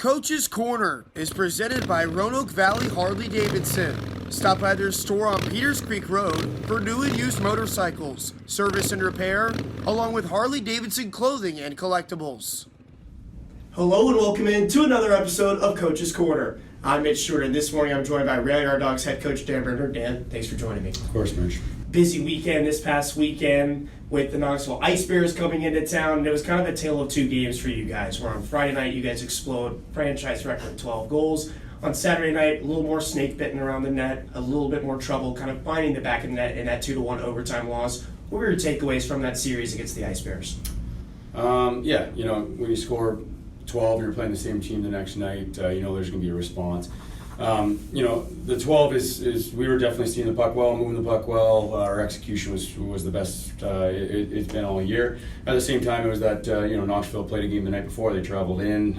Coach's Corner is presented by Roanoke Valley Harley-Davidson. Stop by their store on Peters Creek Road for new and used motorcycles, service and repair, along with Harley-Davidson clothing and collectibles. Hello and welcome in to another episode of Coach's Corner. I'm Mitch, Stewart, and this morning I'm joined by Dawgs head coach Dan Bremner. Dan, thanks for joining me. Of course, Mitch. Busy weekend this past weekend with the Knoxville Ice Bears coming into town, and it was kind of a tale of two games for you guys, where on Friday night you guys explode franchise record 12 goals. On Saturday night, a little more snake bitten around the net, a little bit more trouble kind of finding the back of the net in that 2-1 overtime loss. What were your takeaways from that series against the Ice Bears? When you score 12 and you're playing the same team the next night, there's going to be a response. The 12 is we were definitely seeing the puck well, moving the puck well. Our execution was the best it's been all year. At the same time, it was that Knoxville played a game the night before. They traveled in.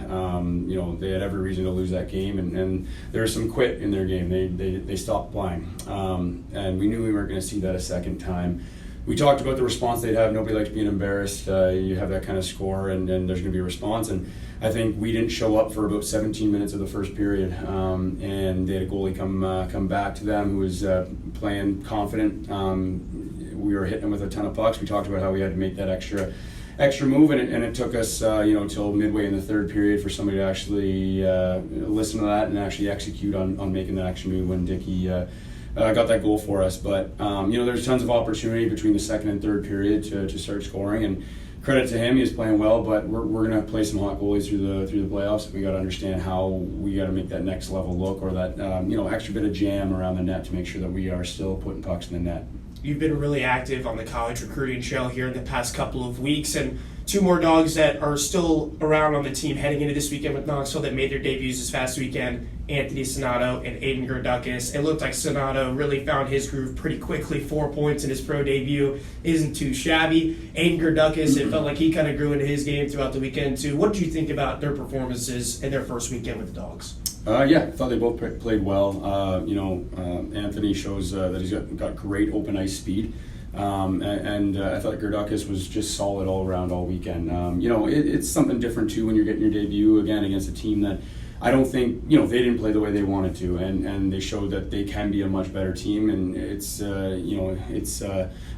They had every reason to lose that game, and there was some quit in their game. They stopped playing, and we knew we weren't going to see that a second time. We talked about the response they'd have. Nobody likes being embarrassed. You have that kind of score, and there's going to be a response. And I think we didn't show up for about 17 minutes of the first period, and they had a goalie come back to them who was playing confident. We were hitting them with a ton of pucks. We talked about how we had to make that extra move, and it took us till midway in the third period for somebody to actually listen to that and actually execute on making that extra move when Dickey got that goal for us. But there's tons of opportunity between the second and third period to start scoring, and credit to him, he's playing well. But we're going to play some hot goalies through the playoffs. We got to understand how we got to make that next level look, or that extra bit of jam around the net to make sure that we are still putting pucks in the net. You've been really active on the college recruiting trail here in the past couple of weeks, and two more Dogs that are still around on the team heading into this weekend with Knoxville that made their debuts this past weekend, Anthony Sonato and Aiden Gerdukis. It looked like Sonato really found his groove pretty quickly. 4 points in his pro debut isn't too shabby. Aiden Gerdukis, it felt like he kind of grew into his game throughout the weekend too. What did you think about their performances in their first weekend with the Dogs? I thought they both played well. Anthony shows that he's got great open ice speed. I thought Gerdukis was just solid all around all weekend. It's something different too when you're getting your debut again against a team that I don't think, they didn't play the way they wanted to, and they showed that they can be a much better team, and it's a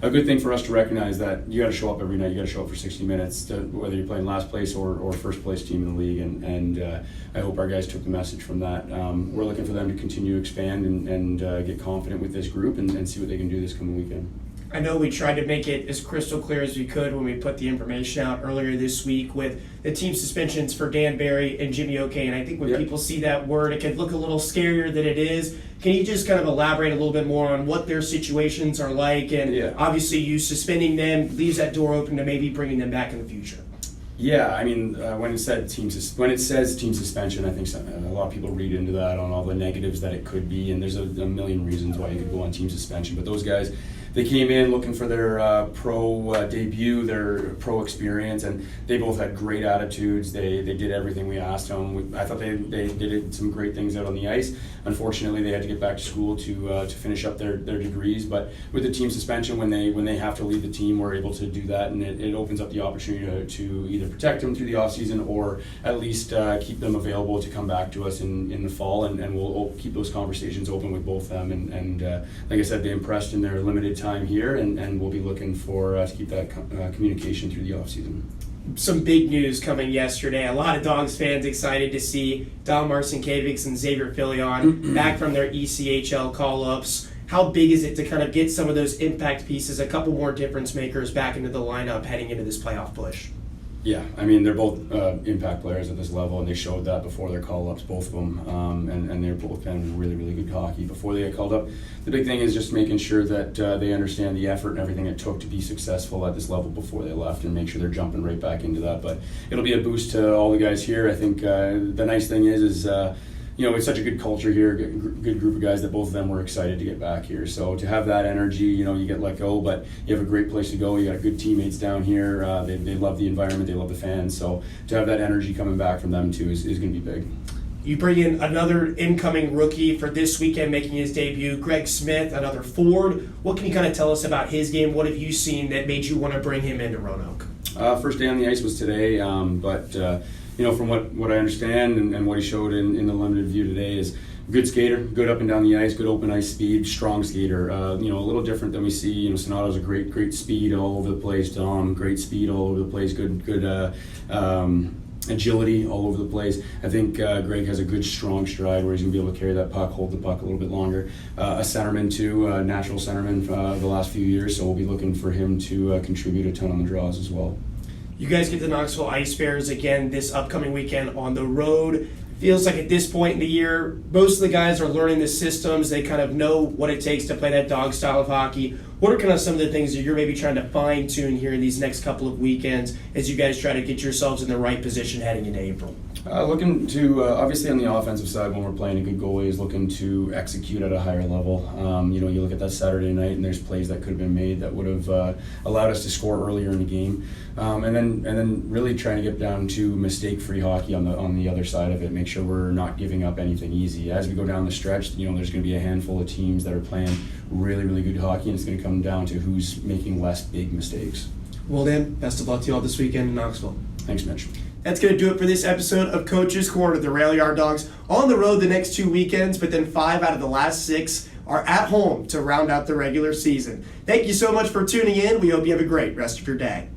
good thing for us to recognize that you got to show up every night. You got to show up for 60 minutes, whether you're playing last place or first place team in the league, and I hope our guys took the message from that. We're looking for them to continue to expand and get confident with this group and see what they can do this coming weekend. I know we tried to make it as crystal clear as we could when we put the information out earlier this week with the team suspensions for Dan Barry and Jimmy O'Kane. And I think when people see that word, it can look a little scarier than it is. Can you just kind of elaborate a little bit more on what their situations are like? And obviously you suspending them leaves that door open to maybe bringing them back in the future. Yeah, I mean, when it says team suspension, I think a lot of people read into that on all the negatives that it could be, and there's a million reasons why you could go on team suspension. But those guys, they came in looking for their pro debut, their pro experience, and they both had great attitudes. They did everything we asked them. I thought they did some great things out on the ice. Unfortunately, they had to get back to school to finish up their degrees. But with the team suspension, when they have to leave the team, we're able to do that, and it opens up the opportunity to either protect them through the off season or at least keep them available to come back to us in the fall, and we'll keep those conversations open with both them. And like I said, they impressed in their limited time here, and we'll be looking for to keep that communication through the off season. Some big news coming yesterday. A lot of Dogs fans excited to see Don Marcinkiewicz and Xavier Filion back from their ECHL call-ups. How big is it to kind of get some of those impact pieces, a couple more difference makers back into the lineup heading into this playoff push? Yeah, I mean, they're both impact players at this level, and they showed that before their call-ups, both of them, and they're both playing really, really good hockey before they get called up. The big thing is just making sure that they understand the effort and everything it took to be successful at this level before they left, and make sure they're jumping right back into that. But it'll be a boost to all the guys here. I think the nice thing is it's such a good culture here, good group of guys that both of them were excited to get back here. So to have that energy, you get let go, but you have a great place to go. You got good teammates down here. They love the environment. They love the fans. So to have that energy coming back from them too is going to be big. You bring in another incoming rookie for this weekend making his debut, Greg Smith, another forward. What can you kind of tell us about his game? What have you seen that made you want to bring him into Roanoke? First day on the ice was today, but from what I understand and what he showed in the limited view today is good skater, good up and down the ice, good open ice speed, strong skater. A little different than we see. Sonato's a great speed all over the place. Dom, great speed all over the place. Good agility all over the place. I think Greg has a good strong stride where he's going to be able to carry that puck, hold the puck a little bit longer. A centerman too, a natural centerman the last few years, so we'll be looking for him to contribute a ton on the draws as well. You guys get the Knoxville Ice Bears again this upcoming weekend on the road. Feels like at this point in the year, most of the guys are learning the systems. They kind of know what it takes to play that dog style of hockey. What are kind of some of the things that you're maybe trying to fine tune here in these next couple of weekends as you guys try to get yourselves in the right position heading into April? Looking to, obviously on the offensive side, when we're playing a good goalie, is looking to execute at a higher level. You look at that Saturday night and there's plays that could have been made that would have allowed us to score earlier in the game. And then really trying to get down to mistake-free hockey on the other side of it. Make sure we're not giving up anything easy. As we go down the stretch, there's going to be a handful of teams that are playing really, really good hockey, and it's going to come down to who's making less big mistakes. Well then, best of luck to you all this weekend in Knoxville. Thanks, Mitch. That's going to do it for this episode of Coach's Corner. The Rail Yard Dogs on the road the next 2 weekends, but then 5 out of the last 6 are at home to round out the regular season. Thank you so much for tuning in. We hope you have a great rest of your day.